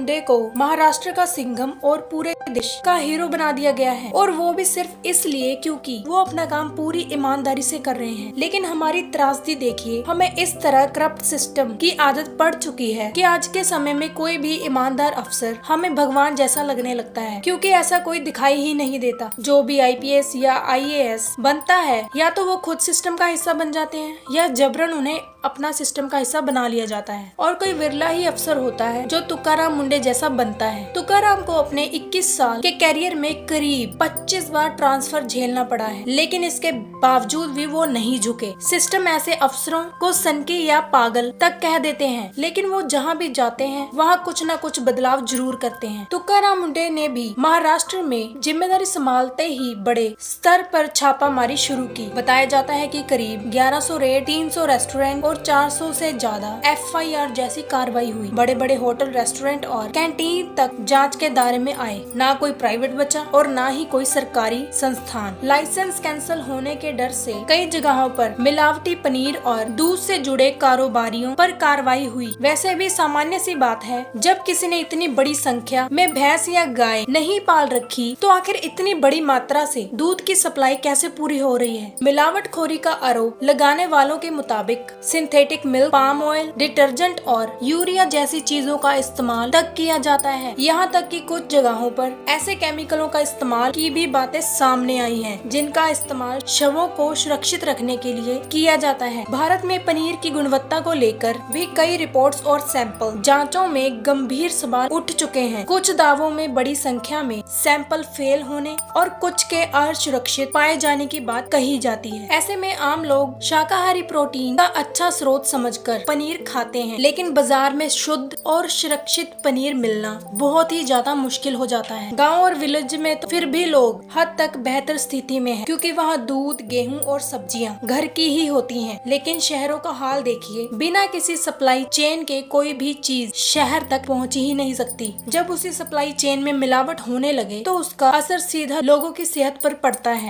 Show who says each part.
Speaker 1: मुंडे को महाराष्ट्र का सिंघम और पूरे देश का हीरो बना दिया गया है, और वो भी सिर्फ इसलिए क्योंकि वो अपना काम पूरी ईमानदारी से कर रहे हैं। लेकिन हमारी त्रासदी देखिए, हमें इस तरह करप्ट सिस्टम की आदत पड़ चुकी है कि आज के समय में कोई भी ईमानदार अफसर हमें भगवान जैसा लगने लगता है, क्योंकि ऐसा कोई दिखाई ही नहीं देता। जो भी IPS या IAS बनता है, या तो वो खुद सिस्टम का हिस्सा बन जाते हैं या जबरन उन्हें अपना सिस्टम का हिस्सा बना लिया जाता है, और कोई विरला ही अफसर होता है जो तुकाराम मुंडे जैसा बनता है। तुकाराम को अपने 21 साल के कैरियर में करीब 25 बार ट्रांसफर झेलना पड़ा है, लेकिन इसके बावजूद भी वो नहीं झुके। सिस्टम ऐसे अफसरों को सनकी या पागल तक कह देते हैं, लेकिन वो जहाँ भी जाते हैं वहाँ कुछ न कुछ बदलाव जरूर करते हैं। तुकाराम मुंडे ने भी महाराष्ट्र में जिम्मेदारी संभालते ही बड़े स्तर पर छापामारी शुरू की। बताया जाता है कि करीब 1100 रेड, 300 रेस्टोरेंट और 400 से ज्यादा FIR जैसी कार्रवाई हुई। बड़े बड़े होटल, रेस्टोरेंट और कैंटीन तक जांच के दायरे में आए। ना कोई प्राइवेट बचा और ना ही कोई सरकारी संस्थान। लाइसेंस कैंसिल होने के डर से कई जगहों पर मिलावटी पनीर और दूध से जुड़े कारोबारियों पर कार्रवाई हुई। वैसे भी सामान्य सी बात है, जब किसी ने इतनी बड़ी संख्या में भैंस या गाय नहीं पाल रखी तो आखिर इतनी बड़ी मात्रा से दूध की सप्लाई कैसे पूरी हो रही है। मिलावटखोरी का आरोप लगाने वालों के मुताबिक synthetic milk, palm oil, detergent और यूरिया जैसी चीजों का इस्तेमाल तक किया जाता है। यहाँ तक कि कुछ जगहों पर ऐसे केमिकलों का इस्तेमाल की भी बातें सामने आई हैं, जिनका इस्तेमाल शवों को सुरक्षित रखने के लिए किया जाता है। भारत में पनीर की गुणवत्ता को लेकर भी कई रिपोर्ट्स और सैंपल जांचों में गंभीर सवाल उठ चुके हैं। कुछ दावों में बड़ी संख्या में सैंपल फेल होने और कुछ के असुरक्षित पाए जाने की बात कही जाती है। ऐसे में आम लोग शाकाहारी प्रोटीन का अच्छा स्रोत समझकर पनीर खाते हैं, लेकिन बाजार में शुद्ध और सुरक्षित पनीर मिलना बहुत ही ज्यादा मुश्किल हो जाता है। गांव और विलेज में तो फिर भी लोग हद तक बेहतर स्थिति में हैं, क्योंकि वहाँ दूध, गेहूं और सब्जियां घर की ही होती हैं। लेकिन शहरों का हाल देखिए, बिना किसी सप्लाई चेन के कोई भी चीज शहर तक पहुँच ही नहीं सकती। जब उसी सप्लाई चेन में मिलावट होने लगे तो उसका असर सीधा लोगों की सेहत पर पड़ता है।